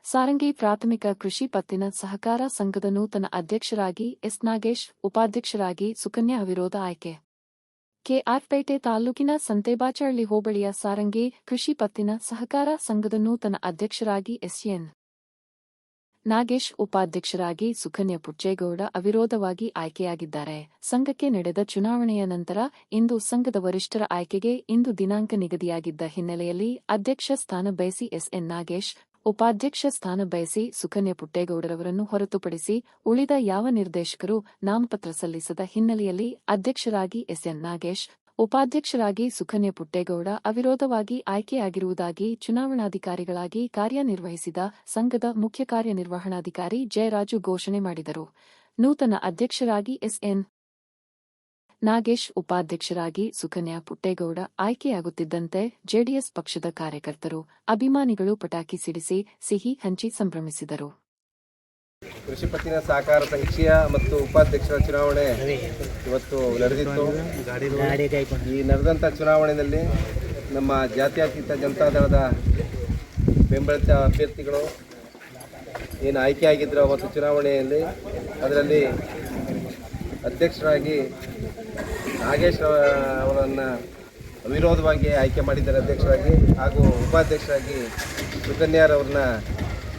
ಸಾರಂಗಿ ಪ್ರಾಥಮಿಕ ಕೃಷಿ ಪತ್ತಿನ ಸಹಕಾರ ಸಂಘದ ನೂತನ ಅಧ್ಯಕ್ಷರಾಗಿ ಎಸ್ ನಾಗೇಶ್, ಉಪಾಧ್ಯಕ್ಷರಾಗಿ ಸುಕನ್ಯಾ ಅವಿರೋಧ ಆಯ್ಕೆ. ಕೆಆರ್ಪೇಟೆ ತಾಲೂಕಿನ ಸಂತೇಬಾಚಹಳ್ಳಿ ಹೋಬಳಿಯ ಸಾರಂಗಿ ಕೃಷಿ ಪತ್ತಿನ ಸಹಕಾರ ಸಂಘದ ನೂತನ ಅಧ್ಯಕ್ಷರಾಗಿ ಎನ್. ನಾಗೇಶ್, ಉಪಾಧ್ಯಕ್ಷರಾಗಿ ಸುಕನ್ಯಾ ಪುಚ್ಚೇಗೌಡ ಅವಿರೋಧವಾಗಿ ಆಯ್ಕೆಯಾಗಿದ್ದಾರೆ. ಸಂಘಕ್ಕೆ ನಡೆದ ಚುನಾವಣೆಯ ನಂತರ ಇಂದು ಸಂಘದ ವರಿಷ್ಠರ ಆಯ್ಕೆಗೆ ಇಂದು ದಿನಾಂಕ ನಿಗದಿಯಾಗಿದ್ದ ಹಿನ್ನೆಲೆಯಲ್ಲಿ ಅಧ್ಯಕ್ಷ ಸ್ಥಾನ ಬಯಸಿ ಎನ್. ನಾಗೇಶ್, ಉಪಾಧ್ಯಕ್ಷ ಸ್ಥಾನ ಬಯಸಿ ಸುಕನ್ಯಾ ಪುಟ್ಟೇಗೌಡರವರನ್ನು ಹೊರತುಪಡಿಸಿ ಉಳಿದ ಯಾವ ನಿರ್ದೇಶಕರು ನಾಮಪತ್ರ ಸಲ್ಲಿಸದ ಹಿನ್ನೆಲೆಯಲ್ಲಿ ಅಧ್ಯಕ್ಷರಾಗಿ ಎನ್. ನಾಗೇಶ್, ಉಪಾಧ್ಯಕ್ಷರಾಗಿ ಸುಕನ್ಯಾ ಪುಟ್ಟೇಗೌಡ ಅವಿರೋಧವಾಗಿ ಆಯ್ಕೆಯಾಗಿರುವುದಾಗಿ ಚುನಾವಣಾಧಿಕಾರಿಗಳಾಗಿ ಕಾರ್ಯನಿರ್ವಹಿಸಿದ ಸಂಘದ ಮುಖ್ಯ ಕಾರ್ಯನಿರ್ವಹಣಾಧಿಕಾರಿ ಜಯರಾಜು ಘೋಷಣೆ ಮಾಡಿದರು. ನೂತನ ಅಧ್ಯಕ್ಷರಾಗಿ ಎನ್. ನಾಗೇಶ್, ಉಪಾಧ್ಯಕ್ಷರಾಗಿ ಸುಕನ್ಯಾ ಪುಟ್ಟೇಗೌಡ ಆಯ್ಕೆಯಾಗುತ್ತಿದ್ದಂತೆ ಜೆಡಿಎಸ್ ಪಕ್ಷದ ಕಾರ್ಯಕರ್ತರು, ಅಭಿಮಾನಿಗಳು ಪಟಾಕಿ ಸಿಡಿಸಿ ಸಿಹಿ ಹಂಚಿ ಸಂಭ್ರಮಿಸಿದರು. ಕೃಷಿ ಪತ್ತಿನ ಸಹಕಾರ ಸಂಘೀಯ ಮತ್ತು ಉಪಾಧ್ಯಕ್ಷರ ಚುನಾವಣೆ ಇವತ್ತು ನಡೆದಿತ್ತು. ಈ ನಡೆದಂಥ ಚುನಾವಣೆಯಲ್ಲಿ ನಮ್ಮ ಜಾತ್ಯತೀತ ಜನತಾದಳದ ಬೆಂಬಲಿತ ಅಭ್ಯರ್ಥಿಗಳು ಏನು ಆಯ್ಕೆಯಾಗಿದ್ದರು ಅವತ್ತು ಚುನಾವಣೆಯಲ್ಲಿ, ಅದರಲ್ಲಿ ಅಧ್ಯಕ್ಷರಾಗಿ ನಾಗೇಶ್ ಅವರನ್ನು ಅವಿರೋಧವಾಗಿ ಆಯ್ಕೆ ಮಾಡಿದ್ದಾರೆ ಅಧ್ಯಕ್ಷರಾಗಿ, ಹಾಗೂ ಉಪಾಧ್ಯಕ್ಷರಾಗಿ ಸುಕನ್ಯಾ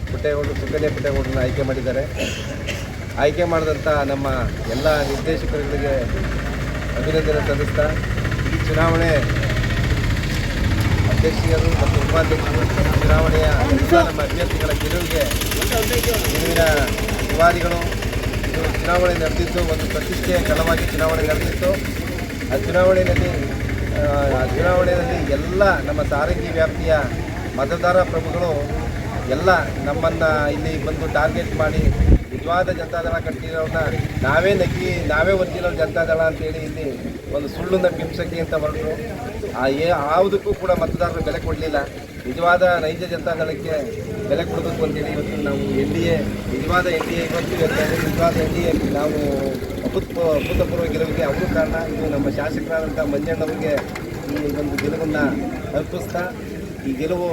ಪುಟ್ಟೇಗೌಡರನ್ನ ಆಯ್ಕೆ ಮಾಡಿದ್ದಾರೆ. ಆಯ್ಕೆ ಮಾಡಿದಂಥ ನಮ್ಮ ಎಲ್ಲ ನಿರ್ದೇಶಕರುಗಳಿಗೆ ಅಭಿನಂದನೆ ಸಲ್ಲಿಸ್ತಾ, ಈ ಚುನಾವಣೆ ಅಧ್ಯಕ್ಷರು ಮತ್ತು ಉಪಾಧ್ಯಕ್ಷರು ಚುನಾವಣೆಯ ಎಲ್ಲ ನಮ್ಮ ಅಭ್ಯರ್ಥಿಗಳ ಗೆಲುವಿಗೆ ಗೆಲುವಿನ ನಿವಾರಿಗಳು. ಇದು ಚುನಾವಣೆ ನಡೆದಿದ್ದು ಒಂದು ಪ್ರತಿಷ್ಠೆಯ ಕಲವಾಗಿ ಚುನಾವಣೆ ನಡೆದಿತ್ತು. ಆ ಚುನಾವಣೆಯಲ್ಲಿ ಎಲ್ಲ ನಮ್ಮ ಸಾರಂಗಿ ವ್ಯಾಪ್ತಿಯ ಮತದಾರ ಪ್ರಭುಗಳು ಎಲ್ಲ ನಮ್ಮನ್ನು ಇಲ್ಲಿ ಬಂದು ಟಾರ್ಗೆಟ್ ಮಾಡಿ ನಿಜವಾದ ಜನತಾದಳ ಕಟ್ಟಿರೋರನ್ನ ನಾವೇ ಒರಿಜಿನಲ್ ಜನತಾದಳ ಅಂತೇಳಿ ಇಲ್ಲಿ ಒಂದು ಸುಳ್ಳನ್ನು ಬಿಂಬಿಸಕ್ಕೆ ಅಂತ ಹೊರಟರು. ಯಾವುದಕ್ಕೂ ಕೂಡ ಮತದಾರರು ಬೆಲೆ ಕೊಡಲಿಲ್ಲ. ನಿಜವಾದ ನೈಜ ಜನತಾದಳಕ್ಕೆ ಬೆಲೆ ಕೊಡಬೇಕು ಅಂತೇಳಿ ಇವತ್ತು ನಾವು ನಿಜವಾದ ಎನ್ ಡಿ ಎ ನಿಜವಾದ ಎನ್ ಡಿ ಎ ನಾವು ಅಭೂತಪೂರ್ವ ಗೆಲುವಿಗೆ ಅವರು ಕಾರಣ. ಇದು ನಮ್ಮ ಶಾಸಕರಾದಂಥ ಮಂಜಣ್ಣವರಿಗೆ ಈ ಒಂದು ಗೆಲುವನ್ನು ಅರ್ಪಿಸ್ತಾ, ಈ ಗೆಲುವು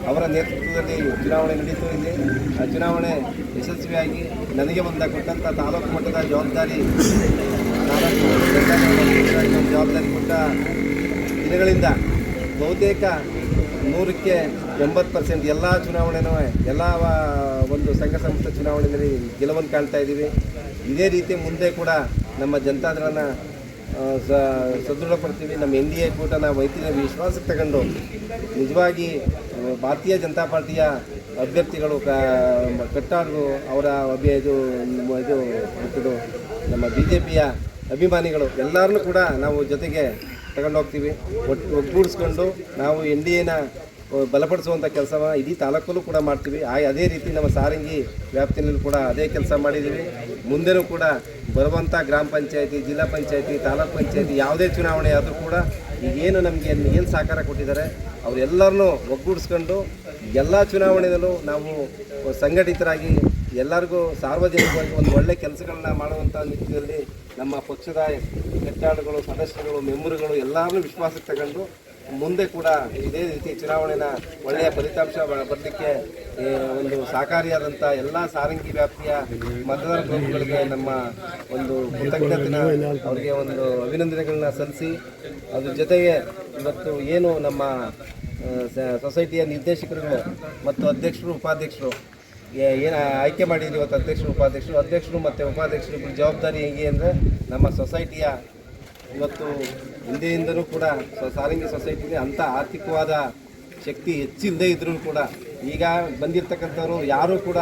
ಅವರ ನೇತೃತ್ವದಲ್ಲಿ ಚುನಾವಣೆ ನಡೀತು. ಇಲ್ಲಿ ಆ ಚುನಾವಣೆ ಯಶಸ್ವಿಯಾಗಿ ನನಗೆ ಕೊಟ್ಟಂಥ ತಾಲೂಕು ಮಟ್ಟದ ಜವಾಬ್ದಾರಿ ಕೊಟ್ಟ ದಿನಗಳಿಂದ ಬಹುತೇಕ 100ಕ್ಕೆ 80% ಎಲ್ಲ ಚುನಾವಣೆನೂ ಎಲ್ಲ ಒಂದು ಸಂಘ ಸಂಸ್ಥೆ ಚುನಾವಣೆಯಲ್ಲಿ ಗೆಲುವನ್ನು ಕಾಣ್ತಾ ಇದ್ದೀವಿ. ಇದೇ ರೀತಿ ಮುಂದೆ ಕೂಡ ನಮ್ಮ ಜನತಾದಳನ ಸದೃಢಪಡ್ತೀವಿ. ನಮ್ಮ ಎನ್ ಡಿ ಎ ಕೂಟ ನಾವು ವಿಶ್ವಾಸಕ್ಕೆ ತಗೊಂಡು ನಿಜವಾಗಿ ಭಾರತೀಯ ಜನತಾ ಪಾರ್ಟಿಯ ಅಭ್ಯರ್ಥಿಗಳು ಕಟ್ಟಾಡರು ಅವರ ಇದು ನಮ್ಮ BJPಯ ಅಭಿಮಾನಿಗಳು ಎಲ್ಲರನ್ನೂ ಕೂಡ ನಾವು ಜೊತೆಗೆ ತಗೊಂಡೋಗ್ತೀವಿ. ಒಗ್ಗೂಡಿಸ್ಕೊಂಡು ನಾವು ಎನ್ ಡಿ ಎನ ಬಲಪಡಿಸುವಂಥ ಕೆಲಸವ ಇಡೀ ತಾಲೂಕಲ್ಲೂ ಕೂಡ ಮಾಡ್ತೀವಿ. ಅದೇ ರೀತಿ ನಮ್ಮ ಸಾರಂಗಿ ವ್ಯಾಪ್ತಿಯಲ್ಲಿ ಕೂಡ ಅದೇ ಕೆಲಸ ಮಾಡಿದ್ದೀವಿ. ಮುಂದೆನೂ ಕೂಡ ಬರುವಂಥ ಗ್ರಾಮ ಪಂಚಾಯತಿ, ಜಿಲ್ಲಾ ಪಂಚಾಯತಿ, ತಾಲೂಕು ಪಂಚಾಯತಿ ಯಾವುದೇ ಚುನಾವಣೆ ಆದರೂ ಕೂಡ ಈಗೇನು ನಮಗೆ ಏನು ಸಹಕಾರ ಕೊಟ್ಟಿದ್ದಾರೆ ಅವರೆಲ್ಲರನ್ನೂ ಒಗ್ಗೂಡಿಸ್ಕೊಂಡು ಎಲ್ಲ ಚುನಾವಣೆಯಲ್ಲೂ ನಾವು ಸಂಘಟಿತರಾಗಿ ಎಲ್ಲರಿಗೂ ಸಾರ್ವಜನಿಕವಾಗಿ ಒಂದು ಒಳ್ಳೆಯ ಕೆಲಸಗಳನ್ನ ಮಾಡುವಂಥ ನಿಟ್ಟಿನಲ್ಲಿ ನಮ್ಮ ಪಕ್ಷದ ಹೆದ್ದಾಳುಗಳು, ಸದಸ್ಯರುಗಳು, ಮೆಂಬರ್ಗಳು ಎಲ್ಲರನ್ನೂ ವಿಶ್ವಾಸಕ್ಕೆ ತಗೊಂಡು ಮುಂದೆ ಕೂಡ ಇದೇ ರೀತಿ ಚುನಾವಣೆನ ಒಳ್ಳೆಯ ಫಲಿತಾಂಶ ಬರಲಿಕ್ಕೆ ಒಂದು ಸಹಕಾರಿಯಾದಂಥ ಎಲ್ಲ ಸಾರಂಗಿ ವ್ಯಾಪ್ತಿಯ ಮತದಾರ ಪ್ರಭುಗಳಿಗೆ ನಮ್ಮ ಒಂದು ಕೃತಜ್ಞತೆನ ಅವರಿಗೆ ಒಂದು ಅಭಿನಂದನೆಗಳನ್ನ ಸಲ್ಲಿಸಿ, ಅದ್ರ ಜೊತೆಗೆ ಇವತ್ತು ಏನು ನಮ್ಮ ಸೊಸೈಟಿಯ ನಿರ್ದೇಶಕರುಗಳು ಮತ್ತು ಅಧ್ಯಕ್ಷರು, ಉಪಾಧ್ಯಕ್ಷರು ಏನು ಆಯ್ಕೆ ಮಾಡಿದ್ರು ಇವತ್ತು ಅಧ್ಯಕ್ಷರು ಮತ್ತು ಉಪಾಧ್ಯಕ್ಷರು ಜವಾಬ್ದಾರಿ ಹೇಗೆ ಅಂದರೆ ನಮ್ಮ ಸೊಸೈಟಿಯ ಇವತ್ತು ಹಿಂದೆಯಿಂದಲೂ ಕೂಡ ಸಾರಂಗಿ ಸೊಸೈಟಿಗೆ ಅಂಥ ಆರ್ಥಿಕವಾದ ಶಕ್ತಿ ಹೆಚ್ಚಿಲ್ಲದೆ ಇದ್ರೂ ಕೂಡ ಈಗ ಬಂದಿರತಕ್ಕಂಥವ್ರು ಯಾರೂ ಕೂಡ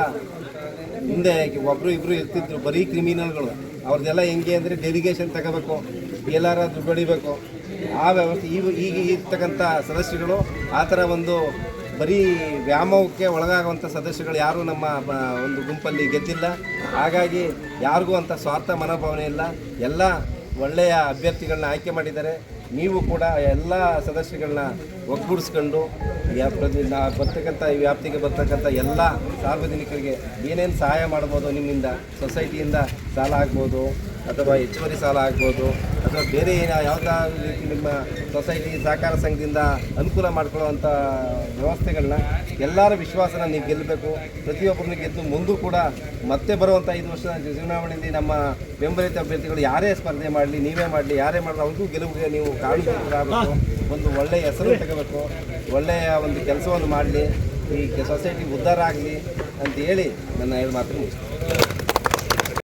ಹಿಂದೆ ಒಬ್ಬರು ಇಬ್ಬರು ಇರ್ತಿದ್ರು ಬರೀ ಕ್ರಿಮಿನಲ್ಗಳು. ಅವ್ರದ್ದೆಲ್ಲ ಹೆಂಗೆ ಅಂದರೆ ಡೆಲಿಗೇಷನ್ ತಗೋಬೇಕು, ಎಲ್ಲಾರ ದುಡ್ಡು ಹೊಡಿಬೇಕು, ಆ ವ್ಯವಸ್ಥೆ ಈಗ ಇರ್ತಕ್ಕಂಥ ಸದಸ್ಯರುಗಳು ಆ ಥರ ಒಂದು ಬರೀ ವ್ಯಾಮೋಹಕ್ಕೆ ಒಳಗಾಗುವಂಥ ಸದಸ್ಯರುಗಳು ಯಾರೂ ನಮ್ಮ ಒಂದು ಗುಂಪಲ್ಲಿ ಗೆದ್ದಿಲ್ಲ. ಹಾಗಾಗಿ ಯಾರಿಗೂ ಅಂಥ ಸ್ವಾರ್ಥ ಮನೋಭಾವನೆ ಇಲ್ಲ. ಎಲ್ಲ ಒಳ್ಳೆಯ ಅಭ್ಯರ್ಥಿಗಳನ್ನ ಆಯ್ಕೆ ಮಾಡಿದ್ದಾರೆ. ನೀವು ಕೂಡ ಎಲ್ಲ ಸದಸ್ಯಗಳನ್ನ ಒಗ್ಗೂಡಿಸ್ಕೊಂಡು ಬರ್ತಕ್ಕಂಥ ಈ ವ್ಯಾಪ್ತಿಗೆ ಬರ್ತಕ್ಕಂಥ ಎಲ್ಲ ಸಾರ್ವಜನಿಕರಿಗೆ ಏನೇನು ಸಹಾಯ ಮಾಡ್ಬೋದು, ನಿಮ್ಮಿಂದ ಸೊಸೈಟಿಯಿಂದ ಸಾಲ ಆಗ್ಬೋದು, ಅಥವಾ ಹೆಚ್ಚುವರಿ ಸಾಲ ಆಗ್ಬೋದು ಅಥವಾ ಬೇರೆ ಯಾವುದಾದ್ರು ರೀತಿ ನಿಮ್ಮ ಸೊಸೈಟಿ ಸಹಕಾರ ಸಂಘದಿಂದ ಅನುಕೂಲ ಮಾಡ್ಕೊಳ್ಳೋವಂಥ ವ್ಯವಸ್ಥೆಗಳನ್ನ ಎಲ್ಲರ ವಿಶ್ವಾಸನ ನೀವು ಗೆಲ್ಲಬೇಕು. ಪ್ರತಿಯೊಬ್ಬರನ್ನು ಗೆದ್ದು ಮುಂದೂ ಕೂಡ ಮತ್ತೆ ಬರುವಂಥ 5 ವರ್ಷದ ಚುನಾವಣೆಯಲ್ಲಿ ನಮ್ಮ ಬೆಂಬಲಿತ ಅಭ್ಯರ್ಥಿಗಳು ಯಾರೇ ಸ್ಪರ್ಧೆ ಮಾಡಲಿ, ನೀವೇ ಮಾಡಲಿ, ಯಾರೇ ಮಾಡಲಿ ಅವ್ರಿಗೂ ಗೆಲುವಿಗೆ ನೀವು ಕಾರಣರಾಗಬೇಕು. ಒಂದು ಒಳ್ಳೆಯ ಹೆಸರು ತಗೋಬೇಕು, ಒಳ್ಳೆಯ ಒಂದು ಕೆಲಸವನ್ನು ಮಾಡಲಿ, ಈ ಸೊಸೈಟಿ ಉದ್ಧಾರ ಆಗಲಿ ಅಂತ ಹೇಳಿ ನನ್ನ 2 ಮಾತು ಮುಗಿಸ್ತೀನಿ.